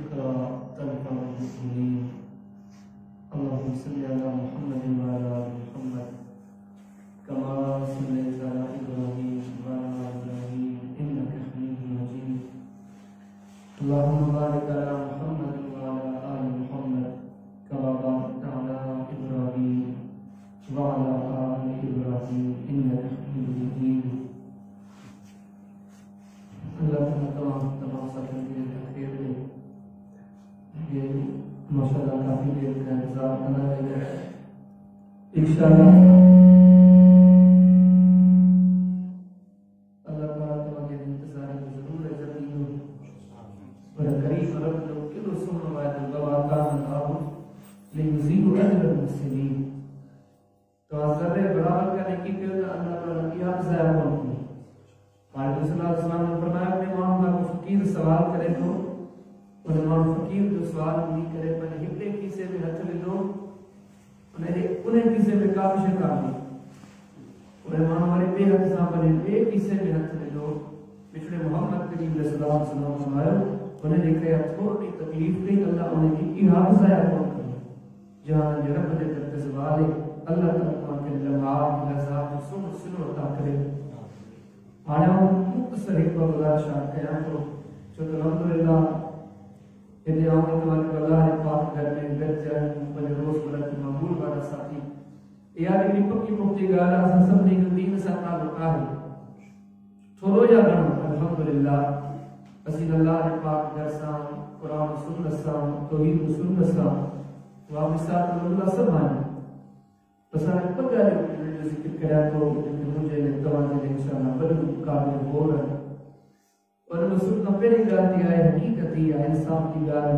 ذكرى تنفع المؤمنين. اللهم صل على محمد وعلى آل محمد كما صليت على إبراهيم وعلى آل إبراهيم إنك حميد مجيد. اللهم بارك على محمد وعلى آل محمد كما باركت على إبراهيم وعلى آل إبراهيم إنك حميد مجيد. اللہ تمام ساتھیوں کے تاخیر میں یہ ماشاءاللہ کافی دیر کا انتظار کرنا ہے. انشاءاللہ اللہ تعالیٰ تمہارے انتظار میں ضرور عزت ہو اور قریب رب لو کہ رسول وعد اللہ تعالیٰ لنزید اجر المحسنین. تو ذرے برابر کرنے کی پھر اللہ تعالیٰ کی آپ ضائع ہوتی ہے. حضرت صلی اللہ علیہ وسلم نے فرمایا کہ امام کو فقیر سوال کرے تو اور امام فقیر جو سوال نہیں کرے پر ہپنے کیسے میں ہتھ لے دو انہیں کیسے میں کافش کافی اور امام ہمارے بے حد صاحب نے بے کیسے میں ہتھ لے دو پچھلے محمد کریم صلی اللہ علیہ وسلم فرمایا انہیں دیکھا یا تھوڑی تکلیف نہیں اللہ انہیں کی احاطہ ضائع کون کرے جہاں رب نے کرتے سوال ہے اللہ تعالیٰ کے لمحات لذات سنو عطا کرے. آیا ہوں مختصر ایک بار گزارشات قیام کو چونکہ الحمدللہ اتنے آمد تمہارے اللہ پاک گھر میں گھر جائے بلے روز بلد مقبول والا ساتھی یاد اگلی پکی پکتی گالا سب نے دین ساتھ تعلقہ ہے تھوڑو یا گھنو الحمدللہ اسید اللہ پاک گھر سام قرآن سنت سام توحید سنت سام وابستات اللہ سب آئیں بس آنے پکا ہے جو ذکر کریا تو مجھے توازن انشاءاللہ بڑی کامل ہو رہا ہے اور رسول کا پہلی گال دیا ہے حقیقت ہی ہے انصاف کی گال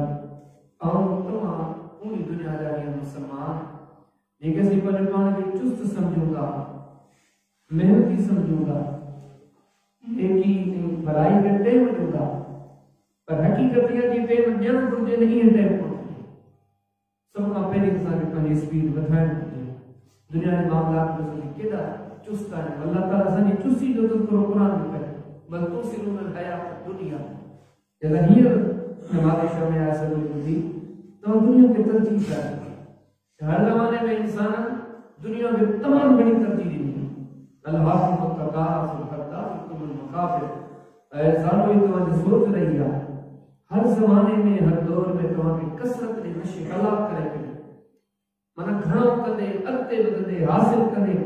اور تمام پوری دنیا جاری مسلمان یہ کسی پر نکان کے چست سمجھوں گا محنتی سمجھوں گا ایک ہی بھلائی کے ٹیم دوں گا پر حقیقت یہ کہ ٹیم جنم مجھے نہیں ہے ٹیم کو سب کا پہلی انسان کے پانی سپیڈ بتائیں دنیا کے معاملات میں سے کیدا چست ہے اللہ تعالیٰ سے چستی جو تم کو قرآن میں کہے بل تو سنوں میں حیات دنیا جیسا ہی ہمارے شاہ میں ایسا کوئی دی تو دنیا کی ترتیب ہے ہر زمانے میں انسان دنیا میں تمام بڑی ترتیب دی اللہ متقاف القدار تم المقابر انسانوں یہ تمہیں سوچ رہی ہے ہر زمانے میں ہر دور میں تمہیں کثرت نے نشے خلاق کرے منا گھنوں کدے اگتے بدے حاصل کرے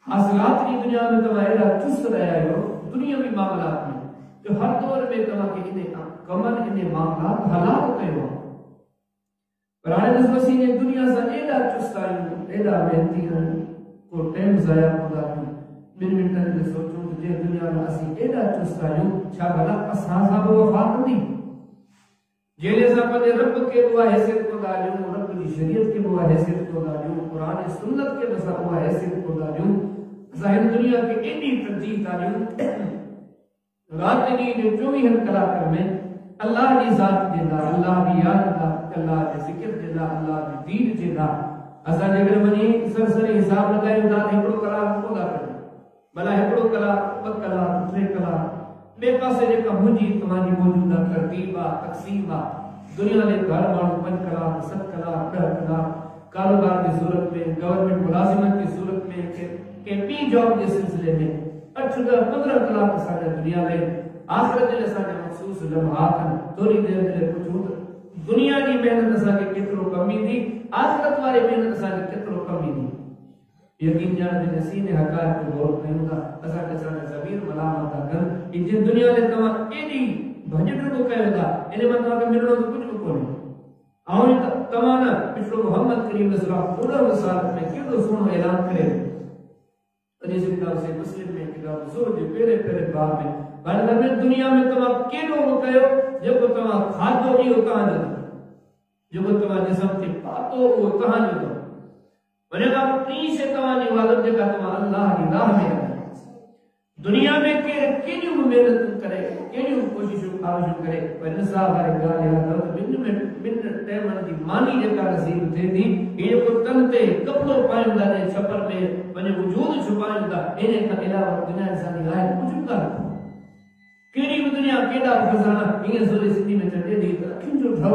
حاصلات کی دنیا میں تمہارا چست رہا ہے دنیا بھی معاملات میں جو ہر دور میں تمہاں کے انہیں کمن انہیں معاملات حالات ہوتے ہو پر آنے دس مسیح نے دنیا سے ایڈا چست آئیں ایڈا محنتی ہیں کو ٹیم ضائع ہوتا ہے منٹن میں سوچوں تو جے دنیا میں اسی ایڈا چست آئیں چھا بھلا اساسا وہ وفات دی جیلے صاحب نے رب کے وہ حیثیت کو دالیوں رب کی شریعت کے وہ حیثیت کو دالیوں قرآن سنت کے بسا وہ حیثیت کو دالیوں ظاہر دنیا کے اینی ترجیح دالیوں رات نہیں جو چوئی ہم کلا کر میں اللہ کی ذات جیدہ اللہ کی یاد اللہ کی ذکر جیدہ اللہ کی دین جیدہ ایسا جگر منی سرسری حساب لگائے داد ہکڑو کلا کو دا کر بلا ہکڑو کلا بد کلا دوسرے کلا بے پاسے جکا مجھے تمہاری موجودہ ترتیبہ تقسیمہ دنیا نے گھر مانو پنج کلا ست کلا کڑھ کلا کاروبار کی صورت میں گورنمنٹ ملازمت کی صورت میں کہ پی جاب کے سلسلے میں 8-15 کلا کا ساجہ دنیا لے آخرت لے ساجہ مخصوص لمحات توری دیر دلے کچھ دنیا کی محنت ساجہ کترو کمی دی آخرت والے محنت ساجہ کترو کمی دی یقین جانا جن سینے حقائق کو غور کریں گا ایسا کسانا زبیر ملامت آگر ان جن دنیا نے تمام ایڈی بھجٹ کو کہے گا انہیں مطلب کہ ملنوں تو کچھ کو نہیں آؤں تمانا پچھلو محمد کریم صلی اللہ پورا وسالت میں کیوں سنو اعلان کرے تنیز کتاب سے مسلم میں کتاب زور جو پیرے پیرے باب میں بلکہ میں دنیا میں تمام کیوں کو کہے جب کو تمام کھاتو ہی ہو کہاں جاتا جو کو تمام جسم تھی پاتو ہو کہاں جاتا بنے گا اپنی سے توانی عبادت جگہ تمہارا اللہ کی راہ میں دنیا میں کیوں محنت کرے کیوں کوشش کرے پر نصاب ہر گال یا درد بن ٹیمن دی مانی جگہ نصیب تھے دی یہ کو تنتے کپڑوں پائندہ نے چھپر میں بنے وجود چھپائندہ انہیں کا علاوہ دنیا انسانی آئے کچھ کر کیڑی دنیا کیڑا خزانہ یہ سورے سندھی میں چڑھے دی کن جو ڈھو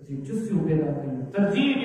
ਅਸੀਂ ਚੁੱਸੂ ਪੈਦਾ ਕਰੀ ਤਰਜੀਹ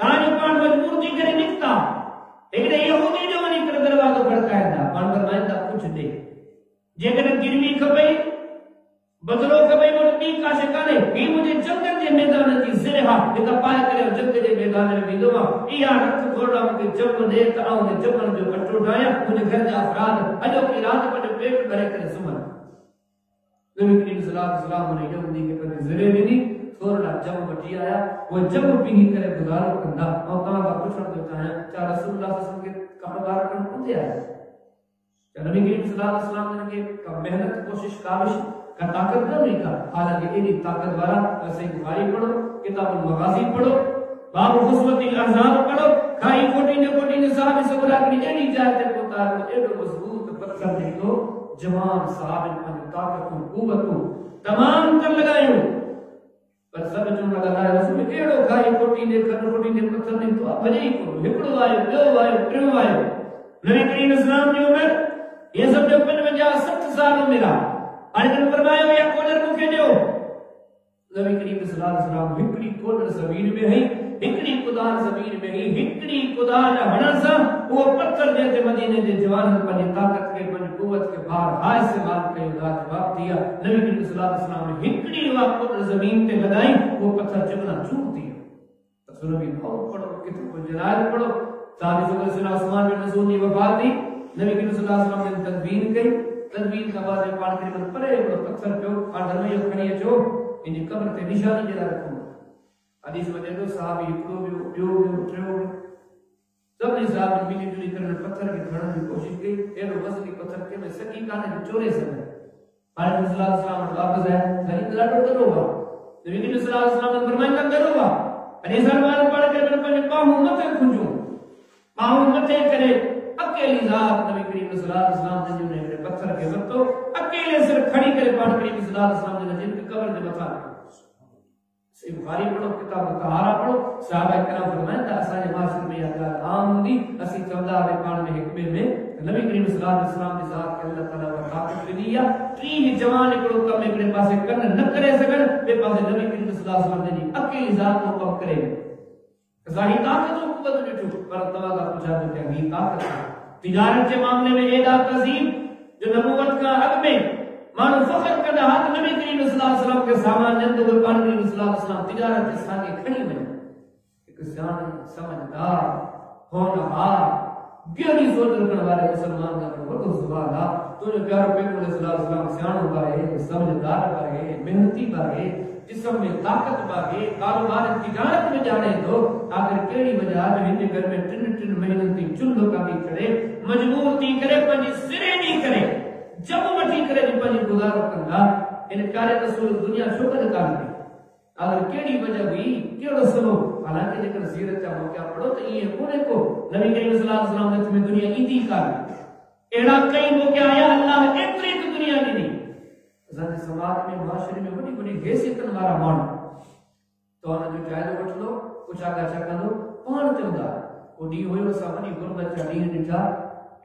تاج پان مجبور تھی کرے نکتا ایک یہودی جو ونے کر دروازہ کھڑکائندا پان فرمائندا کچھ دے جے کر گروی کھپئی بدلو کبھی مڑی کا شکانے ہی مجھے جنگل کے میدان کی زرہا ایک پائے کرے جنگل کے میدان میں ویدوا یہ رکھ تھوڑا مجھے جب دے تاؤں نے جبن جو کٹو اٹھایا مجھے گھر کے افراد اجو کی رات پر پیٹ بھرے کر سمن نبی کریم صلی اللہ علیہ وسلم نے یہودی کے پر زرے دی تھوڑا جب بٹی آیا وہ جب پی کرے گزارو کندا اور تا کا پوچھن دیتا ہے کیا رسول اللہ صلی اللہ علیہ وسلم کے کپڑار کن کون آیا نبی کریم صلی اللہ علیہ وسلم نے محنت کوشش کاوش کا طاقت نہ نہیں کا حالانکہ ایڈی طاقت والا ویسے بخاری پڑھو کتاب المغازی پڑھو باب غزوۃ الاحزاب پڑھو کھائی کوٹی نے صاحب سبرا کی ایڈی جاتے کو تار ایڈو مضبوط پتھر دے تو جوان صاحب ان طاقت و قوت تمام کر لگایو پر سب جو لگا رسول ایڈو کھائی کوٹی نے پتھر نے تو بجے کو ہکڑو آئے دو آئے پرو آئے نبی کریم اسلام کی عمر یہ سب جو 50 سال میرا آجن فرمایا یا کولر مکھے دیو نبی کریم صلی اللہ علیہ وسلم ہکڑی کولر زمین میں ہے ہکڑی کدار زمین میں ہے ہکڑی کدار ہنر سا وہ پتھر دیتے مدینے دے جوان پر طاقت کے پر قوت کے بار ہائے سے بات کے جواب دیا نبی کریم صلی اللہ علیہ وسلم نے ہکڑی کولر زمین تے لگائی وہ پتھر چکنا چوک دیا رسول نبی بہت پڑھو کتنے کو جلال پڑھو صحابی صلی اللہ علیہ وسلم عثمان بن مسعود کی وفات دی نبی کریم صلی اللہ علیہ وسلم نے تدبیر کی تدبیر کا بعد پان کے من پرے پتھر پہ اور گھر میں یہ کھڑی جو ان قبر تے نشانی جلا رکھوں حدیث میں دیکھو صحابی ہکڑو بیو ٹرو سب نے صاحب ملی جلی کرنے پتھر کی کھڑنے کی کوشش کی ایرو وزنی پتھر کے میں سکی کانے چورے سے آج صلی اللہ علیہ وسلم واپس ہے غریب لڑو کرو گا نبی کریم صلی اللہ علیہ وسلم نے فرمایا کرو گا ارے سلمان پڑھ کے میں پنج پاؤں مت کھنجو پاؤں مت کرے اکیلی ذات نبی کریم صلی اللہ علیہ وسلم نے پتھر کے وقتو اکیلے سر کھڑی کرے پان کریم صلی اللہ علیہ وسلم نے جن کی قبر دے بتا سی بخاری پڑھو کتاب طہارہ پڑھو صحابہ کرام فرمائیں تا اساں معاشرے میں یہ عام ہوندی اسی چودہ دے پان میں حکمے میں نبی کریم صلی اللہ علیہ وسلم کی ذات کے اللہ تعالی و طاقت دیا ٹری جوان کو کم ایک پاسے کرن نہ کرے سکن بے پاسے نبی کریم صلی اللہ علیہ وسلم نے اکیلی ذات کو کم کرے ظاہری طاقت و قوت نے ٹھو پر تواضع پوچھا تو کہ یہ طاقت تجارت کے معاملے میں اے عظیم جو نبوت کا حق میں مانو فخر کا ہاتھ نبی کریم صلی اللہ علیہ وسلم کے سامان جند ہوئے پان کریم صلی اللہ علیہ وسلم تجارت کے ساتھ کھڑی میں ایک سیان سمجھدار ہونہار گہری سوچ رکھنے والے مسلمان کا بڑا سبحان اللہ تو جو پیارے پیغمبر صلی اللہ علیہ وسلم سیان ہوا ہے سمجھدار ہوا ہے محنتی ہوا ہے جسم میں طاقت ہوا ہے کاروبار تجارت میں جانے دو اگر کیڑی وجہ جو ہندے گھر میں ٹن محنتی چلو کا بھی کرے مجبور تھی کرے پنجی سرے نہیں کرے جب مٹی کرے جو پنجی گزارو کنگا ان پیارے رسول دنیا شکر کام کی اگر کیڑی وجہ ہوئی کیڑو سلو حالانکہ جکر سیرت چاہو کیا پڑھو تو یہ کونے کو نبی کریم صلی اللہ علیہ وسلم نے تمہیں دنیا ایدی کار ایڑا کئی وہ کیا آیا اللہ اتری تو دنیا نہیں دی حضرت سماعت میں معاشرے میں بڑی بڑی حیثیت ہمارا مان تو انہوں جو چاہے اٹھ لو کچھ آگا چکا دو پانتے ہوتا وہ ڈی ہوئی وہ سامنی غربت چاہ ڈی نٹھا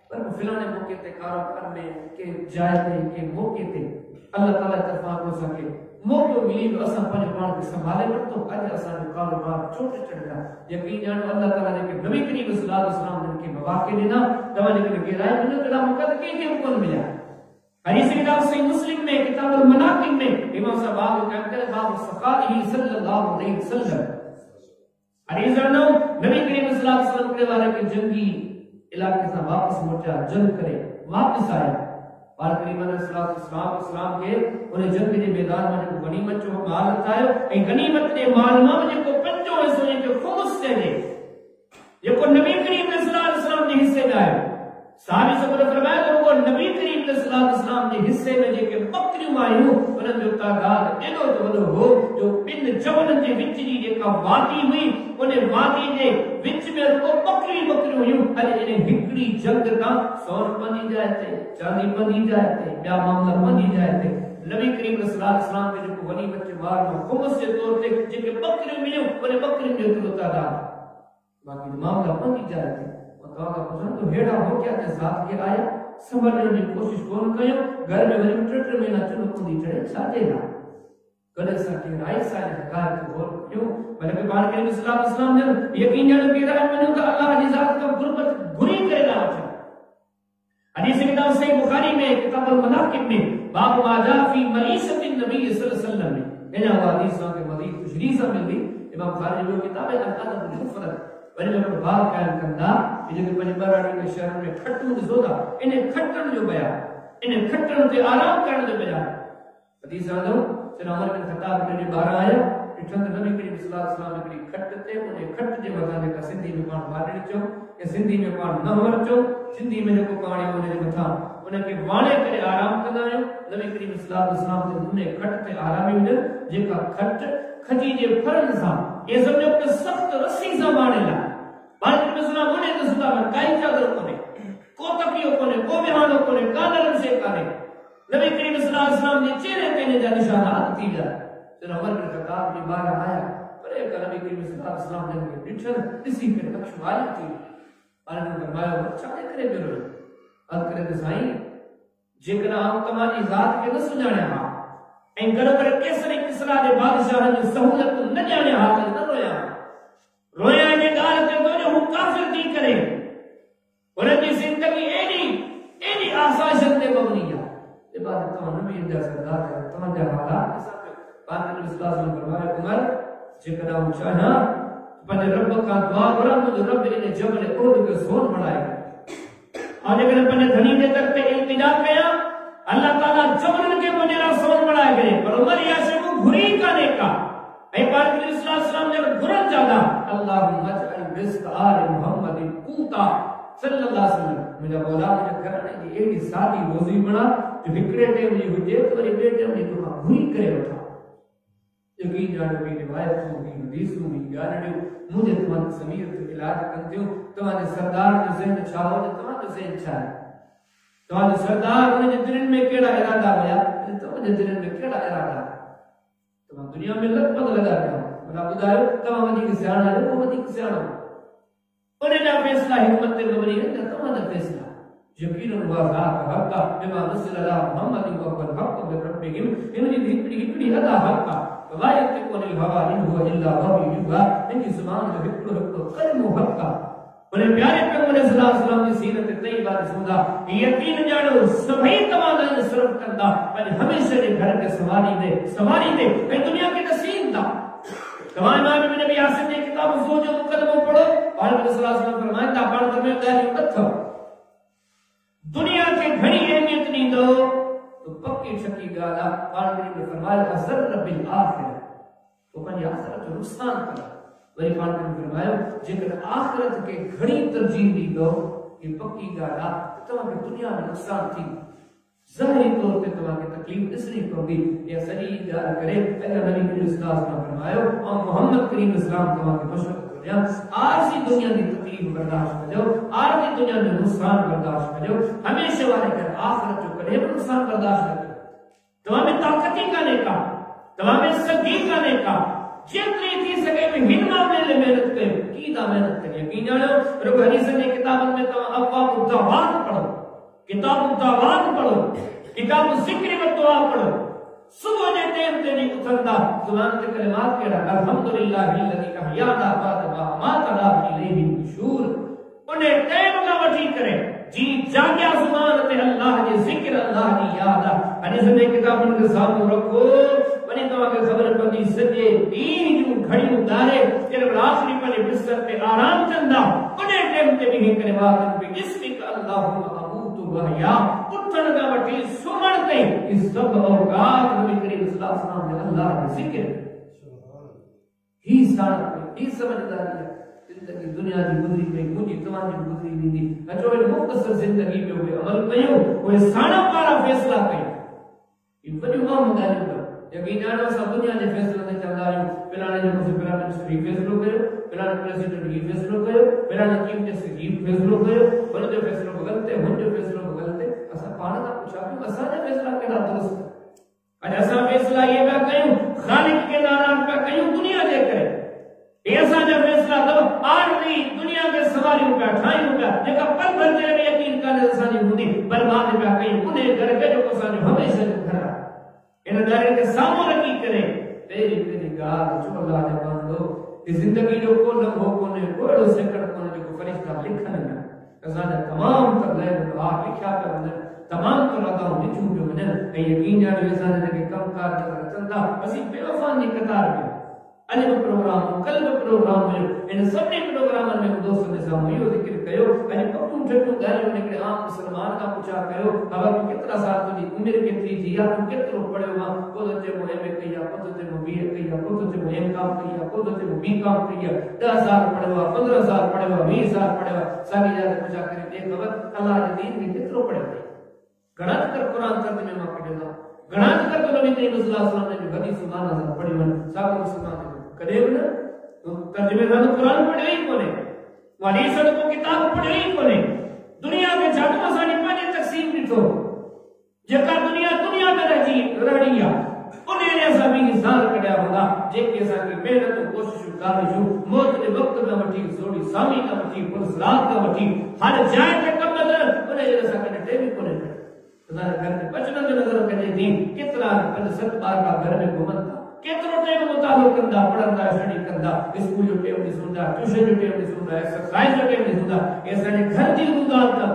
پر فلانے موقع تے کاروبار میں کہ جائے تے کہ موقع تے اللہ تعالیٰ اتفاق ہو سکے موقع ملی تو اساں پنج پان کے سنبھالے پر تو اج اساں جو کاروبار چھوٹے چڑھا یقین جانو اللہ تعالیٰ نے کہ نبی کریم صلی اللہ علیہ وسلم نے کہ مواقع دینا دوا نے کہ گرائے میں کلا موقع تے کہ کون ملا حدیث کتاب صحیح مسلم میں کتاب المناقب میں امام صاحب آپ کا کہتے باب سقائہ صلی اللہ علیہ وسلم حدیث نو نبی کریم صلی اللہ علیہ وسلم کے بارے میں جنگی علاقے سے واپس موٹا جنگ کرے واپس آئے اور قریباً صلی اللہ علیہ وسلم کے انہیں جنگ کے میدان میں غنیمت جو مال اتھایا اے غنیمت دے مال میں جو پنجو حصے کے خمس دے دے یہ کو نبی کریم صلی اللہ علیہ وسلم نے حصے دائے صحابی سے فرمایا کہ وہ نبی کریم صلی اللہ علیہ وسلم کے حصے میں جے کہ بکریوں آئیوں انہوں جو تعداد ایڈو جو ہو جو پن جون کے وچ جی جے کا وادی ہوئی انہیں وادی دے وچ میں کو بکری ہوئی اج انہیں ہکڑی جنگ کا سون بنی جائے تھے چاندی بنی جائے تھے بیا معاملہ بنی جائے تھے نبی کریم صلی اللہ علیہ وسلم کے جو غنیمت کے مال میں خمس کے طور پہ جے کہ بکری ملے انہیں بکری میں تو تعداد باقی معاملہ بنی جائے تھے تو ہیڑا ہو کیا تے ذات کے آیا سنبھلنے کی کوشش کون کیو گھر میں وری ٹرٹر میں نہ چلو کو دی چڑے چاہتے نا کدے ساکے رائی سائے حقائق کو غور کیوں بلکہ پاک کریم صلی اللہ علیہ وسلم نے یقین جانو کہ رائے منو کہ اللہ کی ذات کا قربت گری کرے گا وچھا حدیث کتاب صحیح بخاری میں کتاب المناقب میں باب ما جاء فی معیشت النبی صلی اللہ علیہ وسلم میں انہا وہ حدیث کے مزید تشریح سے مل گئی امام بخاری جو کتاب ہے الادب المفرد ولی میں باب قائم کرنا یہ جو پنج براڑی کے شہر میں کھٹن زودا انہیں کھٹن جو بیان انہیں کھٹن تے آرام کرنے جو بیان حدیث آدھو سن عمر بن خطاب نے 12 آیا چند نبی کریم صلی اللہ علیہ وسلم نے کھٹتے انہیں کھٹ جے وزانے کا سندھی میں پان بارے چو کہ سندھی میں پان نہ ورچو سندھی میں جو پانی انہیں متھا انہیں کے وانے کرے آرام کرنا ہے نبی کریم صلی اللہ علیہ وسلم نے انہیں کھٹتے آرامی ہوئے جے کا کھٹ کھجی جے پھرن سا یہ سمجھو کہ سخت رسی سا بانے لا بات کریم صلی اللہ علیہ وسلم نے میں کائی چادر کنے کو تکیو کنے کو بہانو کنے کانرم سے کنے نبی کریم صلی اللہ علیہ وسلم نے چہرے کہنے جا نشانات تھی جا سن عمر بن خطاب نے 12 آیا پر ایک نبی کریم صلی اللہ علیہ وسلم نے ڈٹھن اسی پہ نقش والی تھی اور نے فرمایا اچھا کرے کرو اب کرے تو سائیں جکنا ہم تمہاری ذات کے نہ سنجانے ہاں این گھر پر کیسری کسرا دے بادشاہ نے سہولت نہ جانے ہاں نہ رویا رویا نے گال تے تو جو کافر دی کرے اور دی زندگی ایڈی آسائشت دے مبنی ہے یہ بات تو نبی اندر سردار ہے تمہارے حالات کے ساتھ پاک نبی صلی اللہ علیہ وسلم فرمایا عمر جکنا ہم چاہنا پنے رب کا دعا کرا مجھے رب نے جبل احد کے سون بڑھائے اور اگر پنے دھنی دے تک تے التجا کیا اللہ تعالیٰ جبل کے مجھے را سون بڑھائے گئے پر عمر یا سے وہ گھری کانے کا اے پاک نبی صلی اللہ علیہ وسلم نے گھرن جادا اللہم اجعل رزق آل محمد قوتا صلی اللہ علیہ وسلم مجھے بولا مجھے کرنے کی ایک سادی روزی بنا جو ہکڑے ٹے مجھے ہوئے تو میرے بیٹے مجھے تو گھری کرے اٹھا یقین جانو کی روایتوں کی حدیثوں کی جاننے مجھے تمہارے سمیت علاج کرتے ہوں تمہارے سردار جو ذہن چاہو جو تمہارے ذہن چاہے تمہارے سردار نے دل میں کیڑا ارادہ ہوا تمہارے دل میں کیڑا ارادہ تمہارے دنیا میں لگ پت لگا گیا بنا بدایو تمہارے مدی کی سیانا ہے وہ مدی کی سیانا انہیں نہ فیصلہ حکمت مبنی ہے نہ تمہارا فیصلہ یقیناً ہوا ذات حق کا بما نزل اللہ محمد و قد حق من ربهم انہیں ہکڑی ادا حق کا ولا يتقون الهوى ان هو الا وحي يوحى ان زمان میں ہکڑو قلم حق کا بڑے پیارے پیغمبر صلی اللہ علیہ وسلم کی سیرت طیبہ رسولہ یقین جانو سبھی تمام صرف کرتا پر ہمیشہ کے گھر کے سواری دے اے دنیا کے نصیب دا تمام امام ابن نبی عاصم نے کتاب زوج و مقدمہ پڑھو اور نبی صلی اللہ علیہ وسلم فرمائے تا پڑھ کر میں داری کتھا دنیا کے گھڑی اہمیت نہیں دو تو پکی چھکی گالا پانڈری نے فرمایا اثر رب الآخر تو پنی آخرت نقصان کرا ولی پانڈری نے فرمایا جکر آخرت کے گھڑی ترجیح دی دو یہ پکی گالا تمہاں کی دنیا میں نقصان تھی ظاہری طور پہ تمہاں کی تکلیف اس نہیں پڑی یہ سری جار کرے اگر نبی کریم صلی اللہ علیہ وسلم فرمایا اور محمد کریم اسلام تمہاں کی مشرق آرزی دنیا کی تکلیف برداشت کرو آرزی دنیا میں نقصان برداشت کرو ہمیشہ والے کر آخرت جو کرے نقصان برداشت کرو تمہیں طاقتی کرنے کا تمہیں سگی کرنے کا جتنی تھی سکے میں ہنما میں لے محنت کرے کیدہ محنت کرے یقین جانو رب حدیث نے کتاب میں تمہیں ابواب الدعوات پڑھو کتاب الدعوات پڑھو کتاب ذکر و دعا پڑھو صبح نے ٹائم تے نہیں اترتا زبان کے کلمات کے رہا الحمدللہ الذی احیانا بعد ما اماتنا الیہ النشور انہیں ٹائم نہ وٹھی کرے جی جاگیا زبان تے اللہ کے ذکر اللہ کی یاد حدیث نے کتاب ان کے سامنے رکھو بنی تو کے خبر پندی سجے تین جو گھڑی اتارے پھر آخری پر بستر پہ آرام چندا انہیں ٹائم تے بھی کلمات پہ اس کی اللہم وحیا اٹھن کا وٹی سمن تے اس سب اوقات نبی کریم صلی اللہ علیہ وسلم نے اللہ کا ذکر ہی سارا ہی سمجھداری ہے زندگی دنیا کی گزری میں مجھے تمہاری گزری نہیں اچھو ایک مختصر زندگی میں ہوئے عمل کیوں وہ سانا پارا فیصلہ کیوں یہ بڑی عام مداری پر یقین جانا سا دنیا نے فیصلہ نہیں چلتا ہے پلانے جو کسی پلانے منسٹری فیصلوں کرے پلانے پریسیڈنٹ کی فیصلوں کرے پلانے چیف جسٹس کی فیصلوں کرے بلے جو فیصلوں کو غلطے ہن جو فیصلوں کو غلطے اسا پانا تھا پوچھا کہ اسا نے فیصلہ کیڑا درست ہے ایسا فیصلہ یہ پہ کیوں خالق کے نام پہ کیوں دنیا دے کرے ایسا جو فیصلہ تو آرمی دنیا کے سواری پہ ٹھائیں پہ جگہ پل بھر جائے میں یقین کرنے سے سانی ہوتی برباد پہ کہیں انہیں گھر کے جو کسا جو ہمیشہ جو گھر رہا انہیں دارے کے ساموں رکھی کرے اتحاد جو اللہ نے باندھو اس زندگی جو کو لمحو کونے کوڑو سیکنڈ کونے جو فرشتہ لکھن ہے اساں تمام تر لے دعا لکھا کر تمام تو لگا ہوں نچوں جو منن اے یقین جانے ویسا نے کہ کم کار کر چلتا اسی بے وفا نہیں قطار میں اجب پروگرام قلب پروگرام میں ان سب نے پروگرام میں دوست نے سامو ذکر کیو اج پتوں چھٹو گھر میں کہ عام مسلمان کا پوچھا کیو خبر کتنا سال تو عمر کتنی تھی یا تم کتنا پڑھے ہوا کو تے وہ ایم کیا کو تے وہ بی کیا کو تے وہ ایم کام کیا کو تے وہ بی کام کیا 10 سال پڑھے ہوا 15 سال پڑھے ہوا 20 سال پڑھے ہوا ساری جگہ پوچھا کرے تے خبر اللہ کے دین میں کتنا پڑھے ہوئے گنات کر قرآن ترجمے میں پڑھے دا گنات کر تو نبی کریم صلی اللہ علیہ وسلم نے جو حدیث سبحان اللہ پڑھی من صاحب مسلمان کدے نہ ترجمے دا قرآن پڑھے ہی کونے والی سڑ کو کتاب پڑھے ہی کونے دنیا کے جھٹ مسانی پانے تقسیم ڈٹھو جکا دنیا میں رہی رڑیا انہیں ایسا بھی انسان کڑیا ہوگا جے کے ایسا کی محنت و کوشش کاری جو موت کے وقت میں وٹھی سوڑی سامی کا وٹھی پرس رات کا وٹھی ہر جائے کے کم نظر انہیں ایسا کرنے ٹیمی کونے کرے خدا گھر میں بچنا جو نظر کرنے دی کتنا 5-7 بار کا گھر میں گھومن تھا کتنا ٹائم مطابق کردا پڑھندا اسٹڈی کردا اسکول جو ٹائم نہیں سندا ٹیوشن جو ٹائم نہیں سندا ایکسرسائز جو ٹائم نہیں سندا یہ سارے گھر دی گزار تھا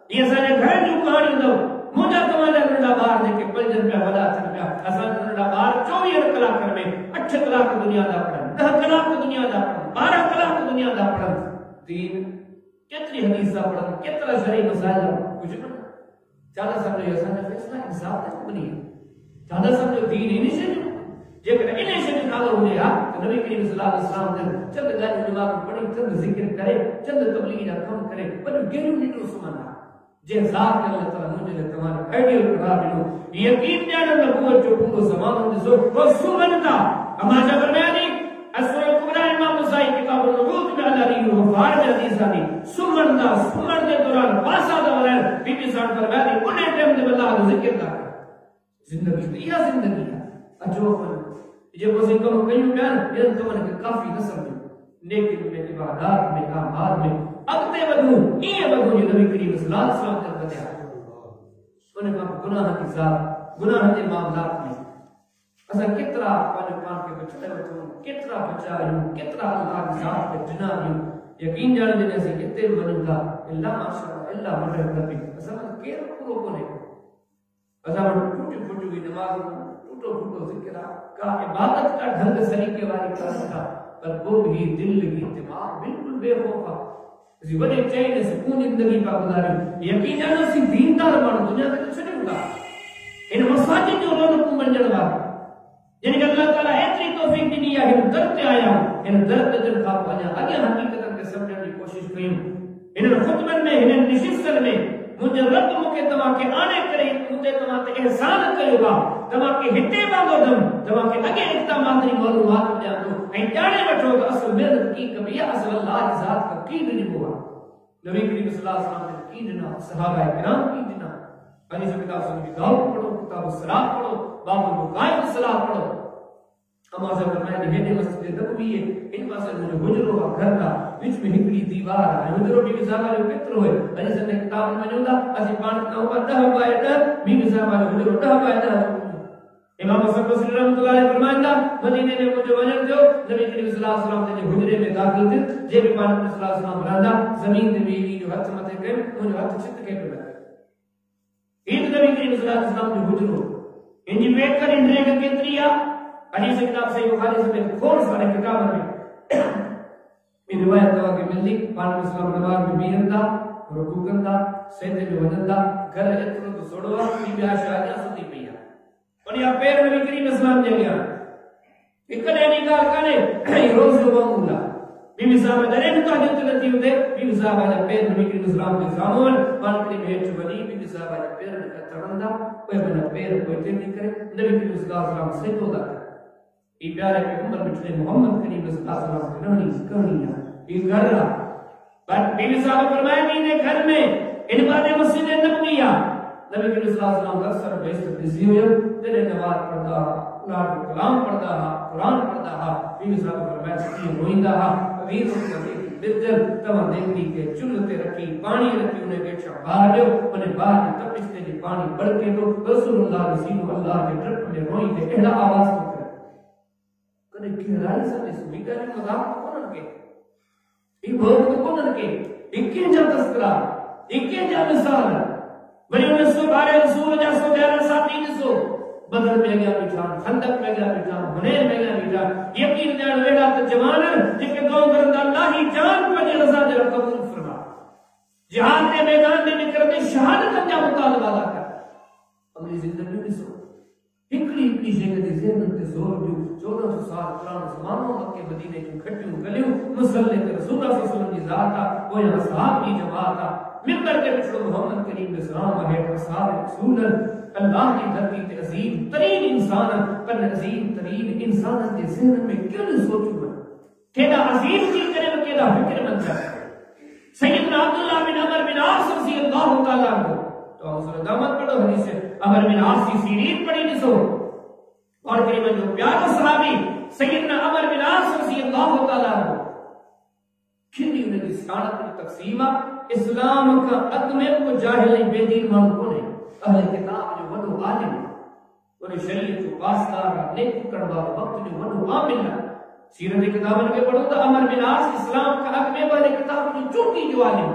یہ سارے گھر جو کہانی دو مجھے تمہارا نڈا بار دے کے 5 روپیہ ودا چل پیا اساں نڈا بار 24 کلاک میں 8 کلاک دنیا دا پڑھن 10 کلاک دنیا دا پڑھن 12 کلاک دنیا دا پڑھن دین کتنی حدیثاں پڑھن کتنا شرعی مسائل کچھ نہ زیادہ سمجھو یہ سمجھو فیصلہ انصاف نہیں بنی زیادہ سمجھو دین ہی نہیں شریف جے کہ انہیں شریف نہ ہوئے تو نبی کریم صلی اللہ علیہ وسلم نے چند گانے نماز پڑھی چند ذکر کرے چند تبلیغ کا کام کرے پر گہرو نہیں سمجھنا جے ذات کے اللہ تعالی مجھے تمہارے آئیڈیل قرار دینو یقین جانا نبوت جو پورو زمان دسو وہ سمجھتا اما جا فرمایا اسوء الکبرى امام نسائی کتاب النبوت میں اللہ ری وفار میں حدیث آنی سمن دے دوران پاسا دا ورائر بی بی سان فرمایا دی انہیں ٹیم دے اللہ کا ذکر دا زندگی تو یہ زندگی ہے اجو من یہ وہ ذکر ہو کئی بیان یہ کمن کے کافی نہ سمجھو لیکن میں عبادات میں اعمال میں اگتے بدو یہ بدو یہ نبی کریم صلی اللہ علیہ وسلم نے بتایا انہیں کہا گناہ کی ذات گناہ کے معاملات میں اسا کتنا پان کے بچڑے بچوں کتنا بچایوں کتنا اللہ کی ذات کے جنابیوں یقین جانے دینے سے کتے بنوں گا اللہ ماشاءاللہ اللہ مرحب ربی اسا کیر پورو کو نہیں اسا ٹوٹی پھوٹی ہوئی نماز ٹوٹو پھوٹو ذکر کا عبادت کا ڈھنگ سلیقے والی کرتا پر وہ بھی دل کی دماغ بالکل بے خوفا اسی بڑے چاہیے سکون زندگی کا گزارے یقین جانا سی دیندار بن دنیا میں کچھ نہیں ہوگا ان مساجد جو رونق کو منجر والا یعنی کہ اللہ تعالیٰ ایتری توفیق دی دیا ہے درد تے آیا ان درد دل کا پایا اگے حقیقت کے سمجھنے کی کوشش کریں ان خطبن میں ان نشستن میں مجھے رب مکے تما کے آنے کرے مجھے تما تے احسان کرے گا تما کے ہتے باندھو دم تما کے اگے اقدامات نہیں معلومات دیا تو اے جانے بٹھو کہ اصل محنت کی کبھی اصل اللہ کی ذات کا کی نہیں ہوا نبی کریم صلی اللہ علیہ وسلم نے کی دینا صحابہ کرام کی دینا حدیث کتاب سنی داؤد پڑھو کتاب الصلاۃ پڑھو باب البقاء الصلاۃ پڑھو اما سے فرمایا کہ یہ مسجد نبوی ہے ان پاس مجھے حجروں کا گھر کا بیچ میں ہکڑی دیوار ہے حجروں کی صاحب جو کتر ہوئے حدیث نے کتاب میں جو دا اسی پان کا اوپر 10 بائی 10 بی بی صاحب جو حجروں 10 بائی 10 امام حسن بصری رحمۃ اللہ علیہ فرمائندا مدینے میں مجھے وجن جو نبی کریم صلی اللہ علیہ وسلم نے حجرے میں داخل تھے جے بھی پان صلی اللہ علیہ وسلم رہندا زمین دے بھی جو ہاتھ متے کے مجھے ہاتھ چھت کے پڑا عید نبی کریم صلی اللہ علیہ وسلم نے حجروں انجی ویٹ کر انڈرے کے کتریا حدیث کتاب صحیح بخاری سے کھول سارے کتاب میں یہ روایت ہے کہ ملی پان اسلام نماز میں بیرندا رکوع کردا سجدے میں وجندا گھر اترو تو سوڑوا بی بی عائشہ نے ستی پیا اور یہ پیر نبی کریم اسلام دے گیا اکڑے نگار کنے روز جو معمولا بی بی صاحب درے کا جو تلتی ہوتے بی بی صاحب نے پیر نبی کریم اسلام کے سامنے پان کی بیٹھ بنی بی بی صاحب نے پیر کا ترندا کوئی بنا پیر کوئی تے نہیں کرے نبی کریم صلی اللہ علیہ وسلم سے تو دا یہ پیارے پیغمبر بچے محمد کریم صلی اللہ علیہ وسلم کی کہانی ہے یہ گھر رہا پر بیوی صاحب فرمایا میرے گھر میں ان باتیں مسجد نبویہ نبی کریم صلی اللہ علیہ وسلم کا سر بیست بزی ہوئے تیرے نماز پڑھتا اللہ کا کلام پڑھتا قرآن پڑھتا بیوی صاحب فرمایا سکی روئندہ ویر بدل تمام دیکھنی کے چلتے رکھی پانی رکھی انہیں بیٹھا باہر لو انہیں باہر تپشتے جی پانی بڑھ کے دو رسول اللہ رسول اللہ کے ٹرپ میں روئی دے اہلا آواز کو کنے کھلاڑی سب اس میڈیا نے مذاق کونن کے یہ بہت کونن کے ایک جا تذکرہ ایک جا مثال بڑی 1912 رسول جا 111 ساتھی نسو بدر میں گیا بیٹھان خندق میں گیا بیٹھان حنین میں گیا بیٹھان یقین جان ویڑا تو جوان جن کے دو کرندہ اللہ ہی جان پر رضا دے قبول فرما جہاد کے میدان میں نکلتے شہادت کا مطالبہ کر اپنی زندگی میں سو ہکڑی ہکڑی جگہ دی ذہن تے زور جو 1400 سال پرانا زمانوں مکے مدینے کی کھٹیوں گلیوں مسلح تے رسول اللہ صلی اللہ علیہ وسلم کی ذات تھا وہ یہاں صحاب کی جماعت تھا ممبر کے پچھڑو محمد کریم علیہ السلام ہے اصحاب رسول اللہ کی دھرتی تے عظیم ترین انسان پر عظیم ترین انسان کے ذہن میں کیوں نہیں سوچوں گا کیڑا عظیم چیز کرے وہ کیڑا فکر مند ہے سیدنا عبداللہ بن عمر بن عاص رضی اللہ تعالیٰ عنہ تو حضرت دامت پڑھو حدیث عمر بن عاص کی سیرین پڑھی نسو اور کریمہ جو پیارا صحابی سیدنا عمر بن عاص رضی اللہ تعالیٰ عنہ کھنی انہیں کی سانت کی تقسیمہ اسلام کا عدم کو جاہل بے دین مان کو نہیں اہل کتاب جو ونو عالم انہیں شریعت جو پاسدار نیک کروا وقت جو ونو عامل سیرت کتابن کے پڑھو تو عمر بن عاص اسلام کا عدم والے کتاب جو چوٹی جو عالم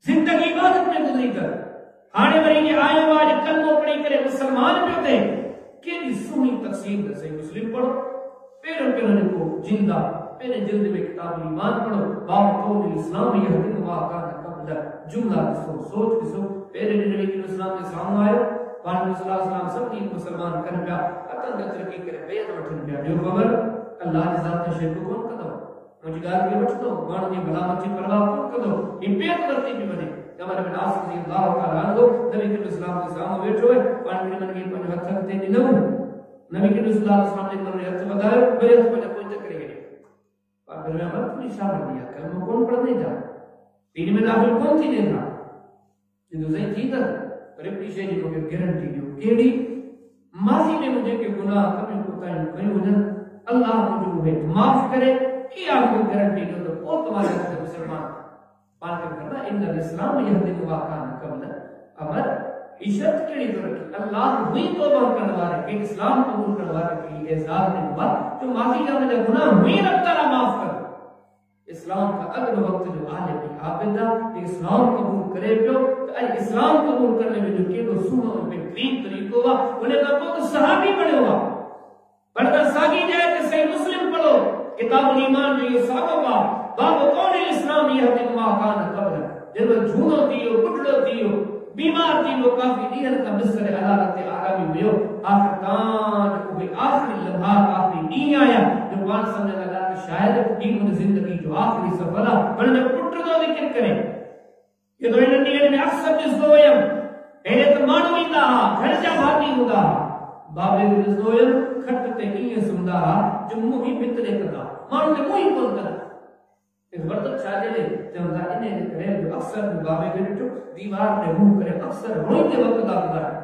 زندگی عبادت میں گزری کر آنے والی یہ آئے واج کلموں پڑھی کرے مسلمان پہ ہوتے کہ سونی تقسیم در سے مسلم پڑھو پیروں پیروں کو جلدہ پہلے جلد میں کتاب ایمان پڑھو باب قول الاسلام یہ دن واقعہ قبل جملہ سوچ کسو پہلے نبی کے اسلام کے سامنے آئے پانی صلی اللہ علیہ وسلم سب کی مسلمان کرنے پیا قطن کا ترقی کرے بیت وٹھن پیا جو خبر اللہ نے ذات شیخ کو کون کدو مجھے گار کے بچ دو گان کی بلا مچی پرواہ کون کدو یہ بیت کرتی بھی بنے ہمارے بن عاص رضی اللہ تعالیٰ عنہ نبی کے اسلام کے سامنے بیٹھ ہوئے پانی من کی پنج ہاتھ رکھتے نہیں نو نبی کے صلی اللہ علیہ وسلم نے من ہاتھ بدائے میرے ہاتھ پنج کوئی تک کرے گئے اور پھر میں امر کو اشارہ دیا کلمہ کون پڑھنے جا دین میں داخل کون تھی دینا جنہوں سے چیتا رپٹی شے جنہوں کے گارنٹی دیو کیڑی ماضی میں مجھے کہ گناہ کمی کوتاہی کہیں ہو جائے اللہ مجھے معاف کرے کہ آپ کو گارنٹی دو تو وہ تمہارے سے مسلمان پان کر کرنا ان الاسلام یہدن واقعہ قبل امر عشت کیڑی تو رکھی اللہ ہوئی توبہ کرنے والے کہ اسلام قبول کرنے والے کی اعزاز نے بات جو ماضی کا مجھے گناہ ہوئی رب تعالیٰ معاف کر اسلام کا اگر وقت جو آنے بھی عابدہ کہ اسلام قبول کرے پیو تو اسلام قبول کرنے میں جو کہ وہ سنو ان بہترین طریقوں ہوا انہیں کا بہت صحابی پڑھے ہوا پڑھتا ساگی جائے کہ صحیح مسلم پڑھو کتاب الایمان جو یہ صحابہ ہوا باب قول الاسلام یہ دن واقعان قبل جن میں جھونو دیو گٹڑو دیو بیمار دیو کافی دیر کا مصر عدالت آرامی ہوئے آخر کان کوئی آخری لمحات آخری نہیں آیا جو قرآن سمجھنے لگا کہ شاید ایک زندگی جو آخری سفرہ بلنے پٹر دو ذکر کریں یہ دو انہیں میں اکثر جس دوئیم ایلے تو مانو ہی دا گھر جا بھاتی ہوں دا بابے جس دوئیم کھٹتے ہی سندہ جو موہی بترے کدا مانو تے موہی کون کدا اس برتن چاہتے لے جب دا انہیں کرے جو اکثر بابے کے جو دیوار نے منہ کرے اکثر روئتے وقت دا گزارا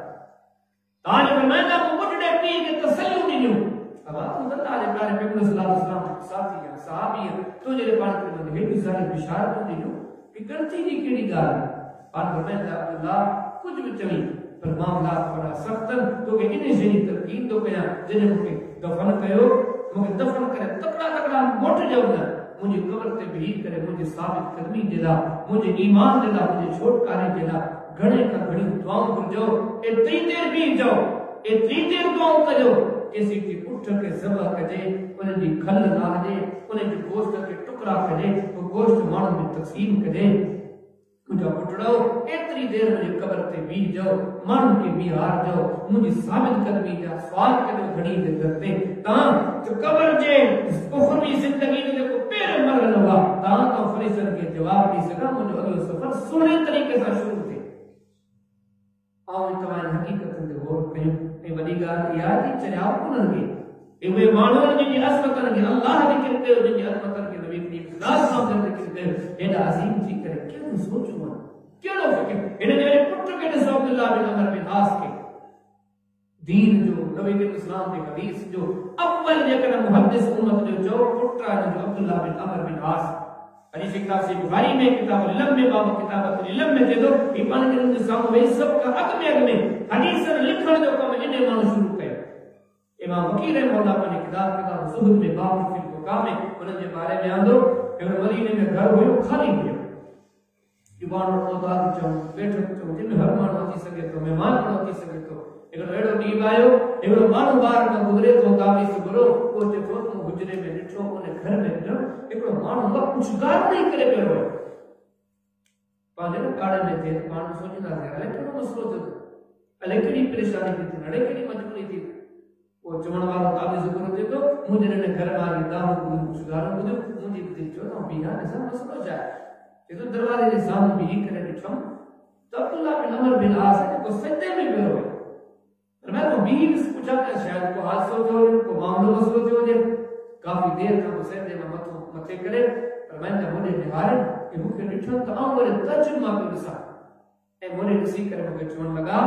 تاج فرمائندہ کو بٹھڑے پی کے تسلیوں نہیں لوں اب آپ کو بتا لے پیارے پیغمبر صلی اللہ علیہ وسلم ساتھی ہیں صحابی ہیں تو جڑے پاک کے بندے بھی ساری بشارت نہیں لوں کہ کرتی جی کیڑی گال پاک فرمائندہ عبداللہ کچھ بھی چلی پر معاملات بڑا سختن تو کہ انہیں شہید ترکین تو کیا جنہیں مجھے دفن کہو مجھے دفن کرے تکڑا موٹ جاؤ گا مجھے قبر تے بہیر کرے مجھے ثابت قدمی دیدا مجھے ایمان دیدا مجھے چھوٹکارے دیدا گھڑے کا گھڑی دعاؤں کر جاؤ اتنی دیر بھی جاؤ اتنی دیر دعاؤں کر جاؤ کسی کی اٹھ کے ذبح کرے انہیں دی کھل لا دے انہیں دی گوشت کے ٹکڑا کرے وہ گوشت مانو میں تقسیم کرے مجھے پٹڑاؤ اتنی دیر مجھے قبر تے بھی جاؤ مان کے بھی ہار جاؤ مجھے ثابت کر بھی جا سوال کرے گھڑی دے کرتے تاں تو قبر جے اخروی زندگی میں کو پیر مرن ہوا تاں تو فریسر کے جواب دی سکا مجھے اگلے سفر سونے طریقے سے شروع تھے آؤں تمہیں حقیقت دے غور کریں اے بڑی گال یاد ہی چلے آپ کو نہ گئے اے وہ مانون جن کی عظمت کرنے اللہ ذکر کرتے ہو جن کی عظمت کرنے نبی کریم صلی اللہ علیہ وسلم ذکر کرتے ہو ایڈا عظیم چیز کرے کیا نہیں سوچو گا کیا لو فکر انہیں میرے پٹر کے نسو عبداللہ بن عمر بن عاص کے دین جو نبی کے اسلام کے حدیث جو اول جکر محدث امت جو پٹرا جو عبداللہ بن عمر بن عاص حدیث کتاب سے بخاری میں کتاب العلم میں باب کتابت العلم میں دے دو ایمان کے نظام میں سب کا حق میں حدیث سے لکھن جو کم انہیں مانو شروع کرے امام وکیل رحمہ اللہ نے کتاب زہد میں باب فی الحکام میں ان کے بارے میں آندو کہ مدینے میں گھر ہوئے خالی ہوئے دیوان اور داد چوں بیٹھ چوں جن ہر مان ہوتی سکے تو مہمان ہوتی سکے تو اگر ایڑو ٹیم آیو ایڑو مانو بار کا گزرے تو کافی سگرو کو تے کو گجرے میں ڈٹھو نے گھر میں جو ایڑو مانو با کچھ گار نہیں کرے پیو پانے کاڑے میں تھے پان سوچنا ہے لیکن مسئلہ تو لیکن پریشانی تھی نڑے کی مجبوری تھی وہ چمن والا کافی سگرو تے تو مجھے نے گھر ماری دام کو کچھ گار مجھے مجھے جو نہ بیان ایسا مسئلہ جائے یہ تو دروازے کے سامنے بھی کرے ڈٹھو تب اللہ بن عمر بن عاص کو سجدے میں پیو میں تو بیوی سے پوچھا کہ شاید کو حادثہ ہو جائے کو معاملہ مسئلہ ہو جائے کافی دیر کا مسئلے میں متے کرے پر میں نے مجھے نہارے کہ مجھے ڈٹھن تمام مجھے ترجمہ پہ بسا اے مجھے کسی کرے مجھے چون لگا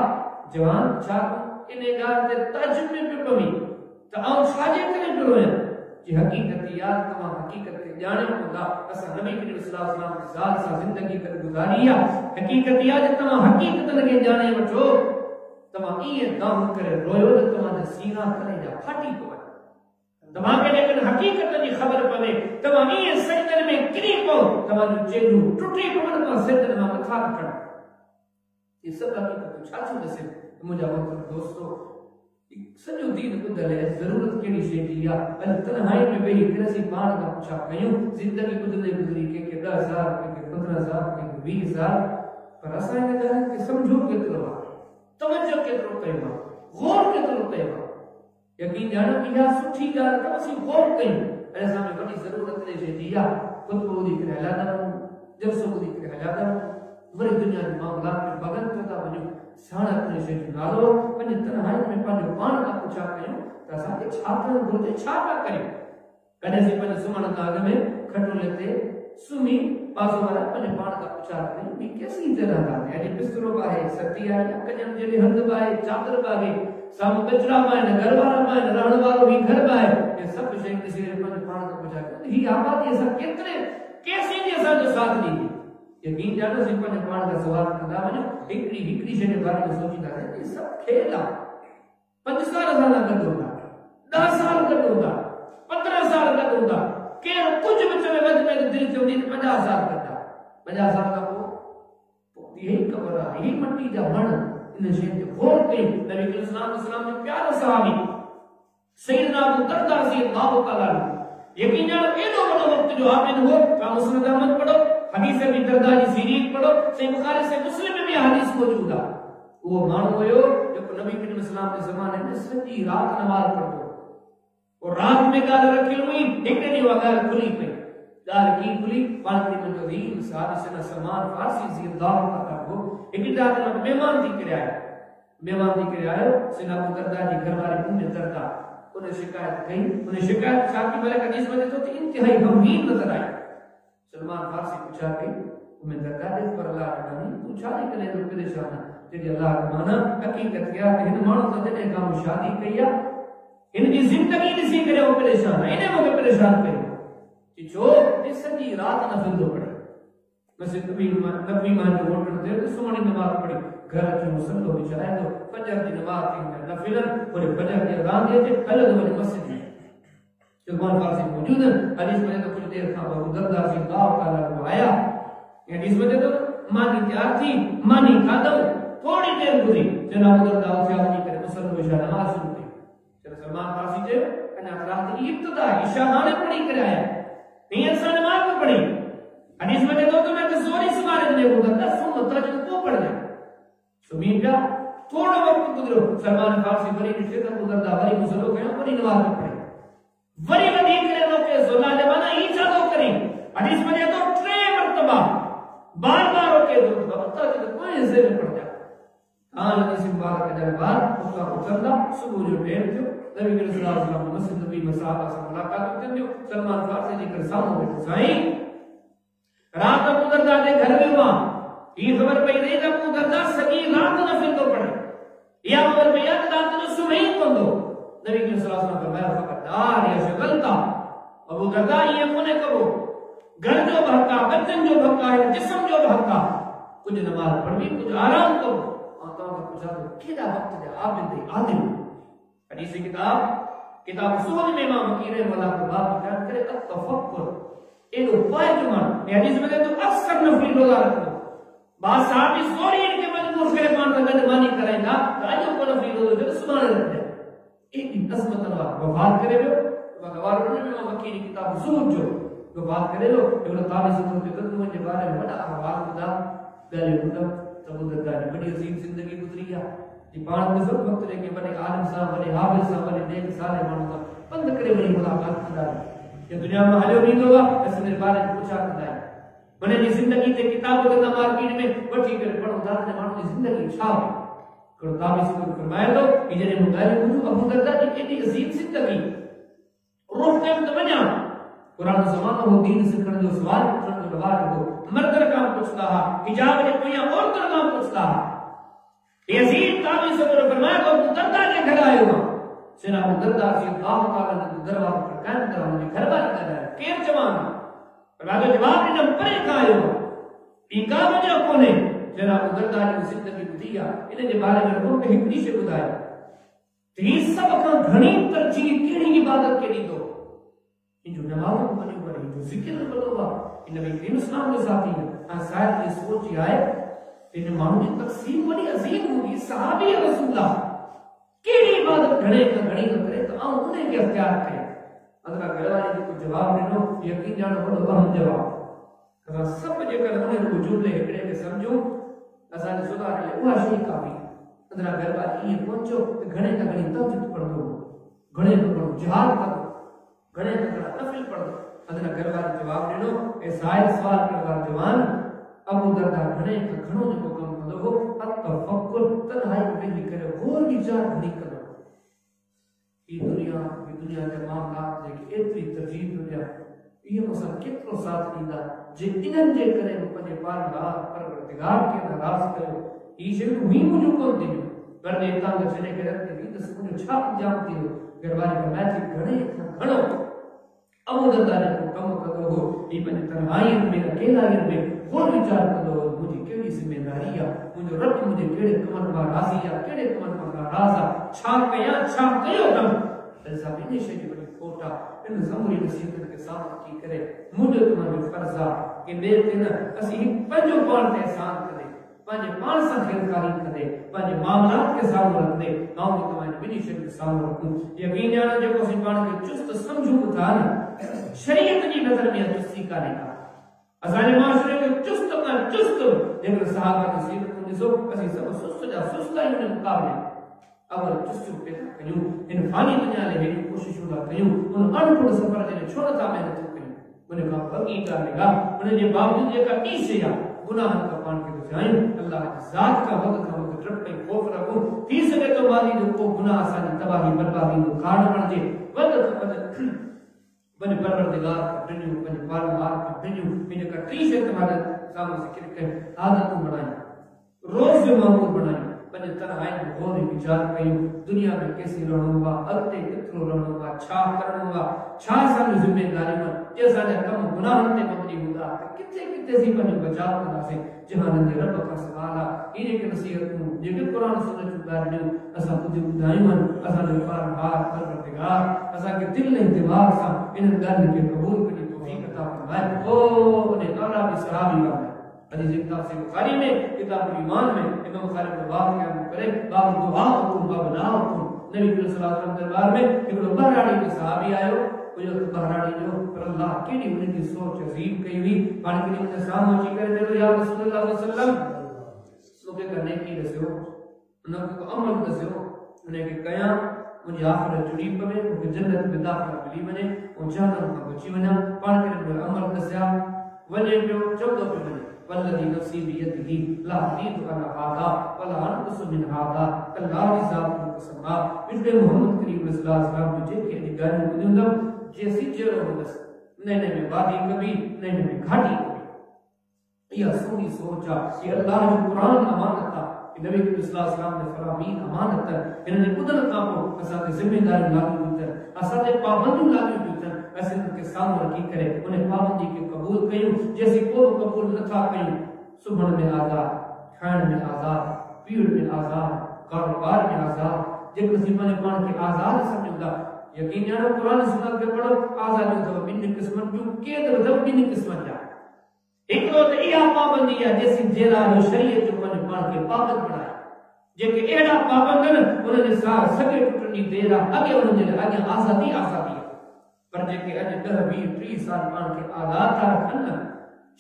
جوان چھاک انہیں گار دے ترجمے پہ کمی تو آؤں شاجے کرے پہ ہوئے کہ حقیقتیات تمام حقیقت کے جانے ہوگا ایسا نبی کریم صلی اللہ علیہ وسلم کی ذات سا زندگی کر گزاریا حقیقتیات تمام حقیقت لگے جانے بچو تمام یہ دام کرے رویو تو تمام سینہ کرے جا پھاٹی کو تمام کے لیکن حقیقت کی خبر پڑے تمام یہ سجدے میں گری کو تمام جیلو ٹوٹی کو من کا سجدے میں متھا کھڑا یہ سب حقیقت چھاچو دسے مجھے مطلب دوستو سجو دین کو دلے ضرورت کیڑی شے دی یا تنہائی میں بیٹھی کرسی مان کا پوچھا کیوں زندگی گزری کہ 10,000 کہ 15,000 کہ 20,000 پر اساں نے کہا کہ سمجھو کترو توجہ کترو کیوا غور کترو کیوا یقین جانا کہ یا سٹھی گال کا اسی غور کئی ایسا میں بڑی ضرورت نے شے دی یا خطبہ دی کہلا دا جب سو دی کہلا دا بڑی دنیا کے معاملات میں بغل کرتا وجو سانا نے شے نالو پنج تنہائی میں پنج پان کا پوچھا کیوں تاسا کے چھاپن گرتے چھاپا کرے کنے سے پنج سمن کاغ میں کھٹو لیتے سمی پاسو والا پنج پان کا پوچھا کرے بھی کیسی طرح کا یعنی بسترو باہے ستی آئی کنجن جڑے ہند باہے چادر باہے سام بچڑا باہے گھر والا باہے رہن والو بھی گھر باہے یہ سب شے کسی پنج پان کا پوچھا کرے ہی آبادی ایسا کتنے کیسی دی ایسا جو ساتھ دی یقین جانو سے پنج پان کا سوال کردا وجو ہکڑی شے کے بارے میں سوچدا ہے یہ سب کھیلا 5 سال گد ہوگا 10 سال گد ہوگا 15 سال گد ہوگا کہ کچھ بچے میں وجہ میں دل سے 50 سال کرتا 50 سال کا وہ یہی قبر ہے یہی مٹی جا من ان شے کے غور کئی نبی علیہ السلام نے پیارا صحابی سیدنا ابو درداء رضی اللہ تعالی عنہ یقین جانو ایڈو بڑو وقت جو آپ نے ہو کا مسند احمد پڑھو حدیث ابی درداء کی سیریت پڑھو صحیح بخاری سے مسلم میں بھی حدیث موجود ہے وہ مانو ہوئے جو نبی کریم اسلام کے زمانے میں سچی رات نماز پڑھو اور رات میں گال رکھی ہوئی ایک نہیں وہ گال کھلی پئی گال کی کھلی پانچ میں جو دین صحابی سنا سلمان فارسی رضی اللہ عنہ کو ایک رات میں مہمان دی کرے آئے سنا ابو درداء کی گھر والے ام درداء انہیں شکایت کہی انہیں شکایت شاکی ملک حدیث میں تو انتہائی غمگین نظر آئی سلمان فارسی پوچھا کہ میں درداء دیکھ پر اللہ کا نہیں پوچھا نہیں کرے تو پریشان جدی اللہ کا مانا حقیقت کیا کہ ان مانو تو جنے کام شادی کیا ان کی زندگی نسی کرے وہ پریشان ہے انہیں مجھے پریشان کرے کہ جو اس سجی رات نفل دو پڑے مسجد نبی مان جو ووٹر دے تو سمانی نماز پڑھی گھر جو مسلو بچائے تو فجر کی نماز کی نفل اور فجر کی اذان دیتے الگ والی مسجد میں سلمان فارسی موجود ہے حدیث میں تو کچھ دیر تھا ابو درداء رضی اللہ تعالی عنہ آیا حدیث میں تو مانی تیار تھی مانی کھاتا تھوڑی دیر گزری جناب ابو درداء سے آدمی کرے مسلم عشاء نماز شروع کی سلمان فارسی جو کہنا رات کی ابتدا عشاء نے پڑھی کرایا نہیں ایسا نماز کو پڑھی حدیث میں تو میں زوری سے مارے نے ابو درداء سن ترجمہ کو پڑھ لیا سمین کا تھوڑا وقت گزرو سلمان فارسی بڑی نشے ابو درداء بڑی مسلو کہنا بڑی نماز پڑھی وری ودی کرے لو کہ زولا جمانا ہی چاہو کریں حدیث میں تو 3 مرتبہ بار ہو کے دو بتا کہ کوئی حصے میں پڑ جائے ہاں حدیث مبارک کے دربار اس کا اترنا صبح جو ٹائم تھو نبی کریم صلی اللہ علیہ وسلم مسجد نبی صحابہ سے ملاقات کرتے جو سلمان فارسی جی کر سامنے بیٹھے سائیں رات ابو درداء دے گھر میں ہوا یہ خبر پئی نہیں کہ ابو درداء سکی رات نفل تو پڑھے یا خبر پئی کہ رات نو صبح کو دو نبی کریم صلی اللہ علیہ وسلم فرمایا خبردار یا شغلتا ابو درداء یہ کونے کرو گھر جو بھکا بچن جو بھکا ہے جسم جو بھکا کچھ نماز پڑھی کچھ آرام کرو آتا کا پوچھا تو کیڑا وقت ہے آپ دے عادل حدیث کتاب کتاب اصول میں امام مکیر مولا کو باب بیان کرے التفکر ایک پائے جمان یہ حدیث میں تو اکثر نفلی روزہ رکھو بعض صحابی سوری ان کے مجبور کرے پان کا گندمانی کریں گا تو آجو کو نفلی روزہ جو سبحان رکھتے ہیں ایک دن عظمت اللہ وفات کرے لو وفات کرنے میں امام مکیر کتاب اصول جو وفات کرے لو ابن طابی سے تو قدم کے بارے میں بڑا احوال خدا گلے قدم تبودت داری بڑی عظیم زندگی گزری ہے یہ پانچ میں سب وقت لے کے بڑے عالم صاحب بڑے حافظ صاحب بڑے نیک سارے مانو کا بند کرے بڑی ملاقات خدا یہ دنیا میں حلیو نہیں ہوگا اس نے بارے میں پوچھا خدا ہے بنے جی زندگی تے کتابوں کے مارکیٹ میں بٹھی کر پڑھو دار نے مانو کی زندگی چھاپ کرو تابی سے کوئی فرمایا تو کہ جنہیں مدعی مجھو ابو دردہ کی ایڈی عظیم زندگی روح کے متمنیا قرآن زمانہ ہو دین سے کرنے جو سوال پوچھنے جو لبار ہو مردر کام پوچھتا ہے حجاب نے کوئی اور در کام پوچھتا ہے یزید تابی سے کوئی فرمایا تو ابو دردہ کے گھر آئے ہوا سینا ابو دردہ سے اللہ تعالیٰ نے دروازہ پر قائم کرا انہیں گھر بار کر رہا ہے کیر جوان فرمایا جواب نے پرے کھائے ہوا ایکا مجھے کونے سینا ابو دردہ نے زندگی دیا انہیں جو بارے میں رکھوں کہ ہکڑی سے بدایا تو یہ سب کا گھنی ترجیح کیڑی عبادت کے لیے دو ان جو نمازوں کو بنے ہوئے جو ذکر بنو ہوا ان نبی کریم اسلام کے ساتھی ہیں ہاں شاید یہ سوچ آئے انہیں معلوم کی تقسیم بڑی عظیم ہوگی صحابی رسول اللہ کیڑی عبادت گھڑے کا گھڑی کا کرے تو آؤں انہیں کے اختیار کرے اگر گھڑوانی کی کوئی جواب لینو یقین جانو بڑھو وہم جواب اگر سب جے کر انہیں رجوع لے ہکڑے کے سمجھو ایسا نے سدھار لے وہ شیئی کافی اندرا گھڑوانی یہ پہنچو کہ گھڑے کا گھڑی تجد پڑھ دو گھڑے کا پڑھو جہاد کر دو گھڑے کا گھڑا نفل پڑھ دو اندرا گھڑوانی جواب لینو اے سائل سوال کرتا جوان ابو دردہ گھڑے کا گھڑوں نے کو کم کر دو التفکر تنہائی کو بھی کرے غور وچار نہیں کرو یہ دنیا کے معاملات ہے کہ اتنی ترجیح دنیا یہ مسئلہ کتنو ساتھ دیدہ جے انن جے کرے پنے پالدار پروردگار کے ناراض کرو یہ شے ہوئی مجھو کون دیو ورنہ اتنا اگر چلے کے رکھتے بھی تو مجھو چھاپ جام دیو گھرواری کا میچ گھڑے گھڑو ابو دردہ نے کو کم کر دو یہ پنے تنہائی میں اکیلا میں غور وچار کر دو مجھے کیڑی ذمہ داری ہے مجھے رب مجھے کیڑے کمن پر راضی ہے کیڑے کمن پر ناراض ہے چھاپ کیا چھاپ کیو کم ایسا بھی نہیں شے بڑی کھوٹا ان زمری نصیحت کے سامنے کی کرے مجھے تمہارے فرض ہے کہ میرے دن اسی پنجو پانتے احسان کرے پانچ پانچ سا خیرکاری کرے پانچ معاملات کے سامنے رکھ دے ناؤں کی تمہارے بنی شے کے سامنے رکھوں یقین جانا جو کسی پانے کے چست سمجھو تھا شریعت کی نظر میں چستی کا نہیں کہا ازانے معاشرے کے چست کا چست لیکن صحابہ کی سیرت کو نسو اسی سب سست جا سستا ہی انہیں مقابلے اول چست پیدا کیوں ان فانی دنیا لے ہیڈی کوشش ہوگا کیوں ان انپڑ سفر جنہیں چھوڑا تھا محنت ہو کیوں انہیں کہا بقی کر لے گا انہیں یہ باوجود یہ کہا ایسے یا گناہ کا پان کے بجائیں اللہ کی ذات کا وقت کا وقت رب پہ خوف رکھو تھی سکے تو مالی جو کو گناہ آسانی تباہی بربادی کو کارڈ بڑھ جے وقت بنی پروردگار کا دنیو بنی پالمار کا دنیو مینے کا تیش اعتماد سامنے ذکر کر عادت کو بنائیں روز جو معمول بنائیں بنی تنہائی میں غوری بچار کہیں دنیا میں کیسی رہنوں گا اگتے کتنوں رہنوں گا چھاپ کرنوں گا چھا سال ذمہ داری میں جیسا نے کم گناہ ہمتے مبنی ہوتا کتے کتے سی بنی بچاؤ کرنا سے جہاں نے رب کا سوالا انہیں کے نصیحت کو جگر قرآن سنت چکار لیو اسا خودی دائمان اسا نے پار بار پروردگار اسا کے دل نے دماغ سا انہیں درد کے قبول کرنی توفیق عطا فرمائے او انہیں قرآن بھی صحابی بات ہے حدیث کتاب سے بخاری میں کتاب ایمان میں امام بخاری کو باب کیا کرے باب دعاؤکم بابناؤکم نبی صلی اللہ علیہ وسلم دربار میں ابن بحرانی کے صحابی آئے ہو جو بحرانی جو پر اللہ کی نہیں انہیں کی سوچ عظیم کئی ہوئی پانی کے لیے انہیں سام ہوچی کرے دے یا رسول اللہ علیہ وسلم لوگے کرنے کی رسے ہو انہوں کو عمل رسے ہو انہیں کہ کیا مجھے آخرت جڑی پوے مجھے جنت میں داخل ملی بنے اور جہنم کا بچی بنا پانی کے لیے عمل رسیا وجہ جو چودہ پہ بنے والذی نفسی بیدہی لا حدید انا هذا ولا انقص من هذا کلا رضاق قسما پچھلے محمد کریم صلی اللہ علیہ وسلم مجھے کہ نگاہیں مجھے جیسی جیرو مدس نئے میں بادی کبھی نئے میں گھاٹی کبھی یہ سونی سوچا کہ اللہ جو قرآن امانت تھا کہ نبی صلی اللہ علیہ وسلم نے فرامین امانت ہے انہوں نے قدرت کامو اساں ذمہ داری لاگو ہوتا ہے اساں پابندی لاگو ہوتا ہے ایسے ان کے سامنے رکھی کرے انہیں پابندی کے قبول کیوں جیسے کو قبول نہ تھا کیوں صبح میں آزاد کھان میں آزاد پیڑ میں آزاد کاروبار میں آزاد جب نصیبہ نے پان کے آزاد سمجھو گا یقین جانو قرآن سنت کے پڑھو آزادی تو بن قسمت جو کے تو بن قسمت جا ایک تو یہ پابندی ہے جیسی جیلا جو شریعت جو من پڑھ کے پابند بنایا جے کہ ایڑا پابند ہے انہوں نے سگے ٹٹنی دے رہا اگے انہوں نے اگے آزادی آزادی پر جے کہ اج 10-20-30 سال پان کے آزاد تھا رکھن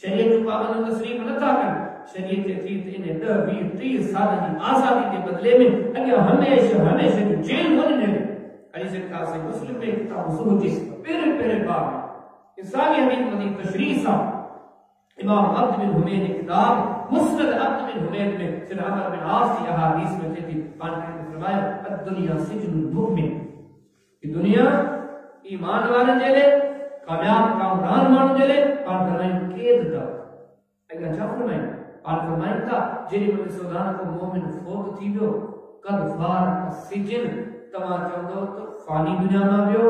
شریعت جو پابند تسلیم نہ تھا کر شریعت تھی تے نے 10-20-30 سال کی آزادی کے بدلے میں اگے ہمیشہ جیل ہونے نے علی سے کا سے مسلم میں کتاب سوچے پہلے باب اسلامی حدیث مدی تشریح سا امام عبد بن حمید نے کتاب مسند عبد بن حمید میں سر عمر بن عاص کی احادیث میں تھی پان نے فرمایا الدنیا سجن المؤمن یہ دنیا ایمان والے جلے کامیاب کامران مان جلے پان فرمائیں قید دا اگر چا فرمائیں پان فرمائیں تا جیڑی من سودانا کو مومن فوت تھی ویو قد فارق السجن تما چوندو تو فانی دنیا میں ویو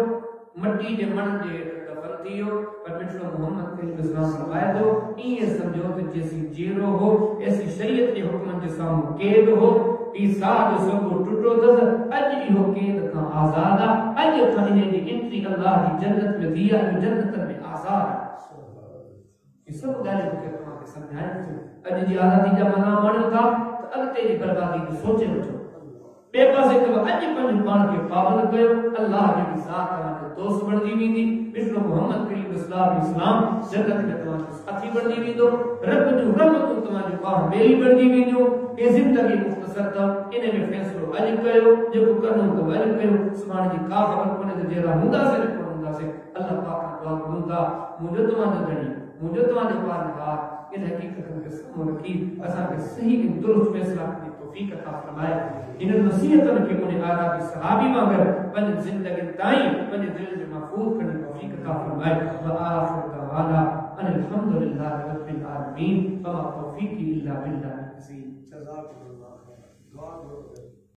مٹی دے من دے دفن تھیو پر مٹھڑو محمد کریم اسلام فرمایا دو یہ سمجھو کہ جیسی جیلو ہو ایسی شریعت کے حکم کے سامنے قید ہو پیساد سب ٹوٹو دس اج ہو قید کا آزاد اج کھانے دی انٹری اللہ کی جنت میں دیا جنت میں آزاد یہ سب گالے کے تمام سمجھائیں اج دی آزادی جب منا مانو تھا تو اگتے دی بربادی کی سوچے وچو بے پاسے تو اج پنج پان کے پابند کیو اللہ کے ذات کا دوست بن دی ویندی مثل محمد کریم اسلام جنت میں تمام ساتھی بن دی ویندو رب جو رحمت تمام پاہ میری بن دی ویندو یہ زندگی مختصر تھا انہیں میں فیصلو اج کیو جو کرنو تو اج کیو سبحان جی کا خبر کونے تے جیرا ہوندا سے ہوندا سے اللہ پاک دعا کروندا مجھے تمام دنی مجھے تمام پاروار ان حقیقت کے سامنے کی اساں کے صحیح درست فیصلہ کی توفیق عطا فرمائے ان نصیحت کے انہیں آداب صحابی مگر بن زندگی تائیں بن دل میں محفوظ کرنے توفیق عطا فرمائے وآخر دعوانا ان الحمدللہ رب العالمین وما توفیقی الا باللہ العزیز جزاک اللہ خیر دعا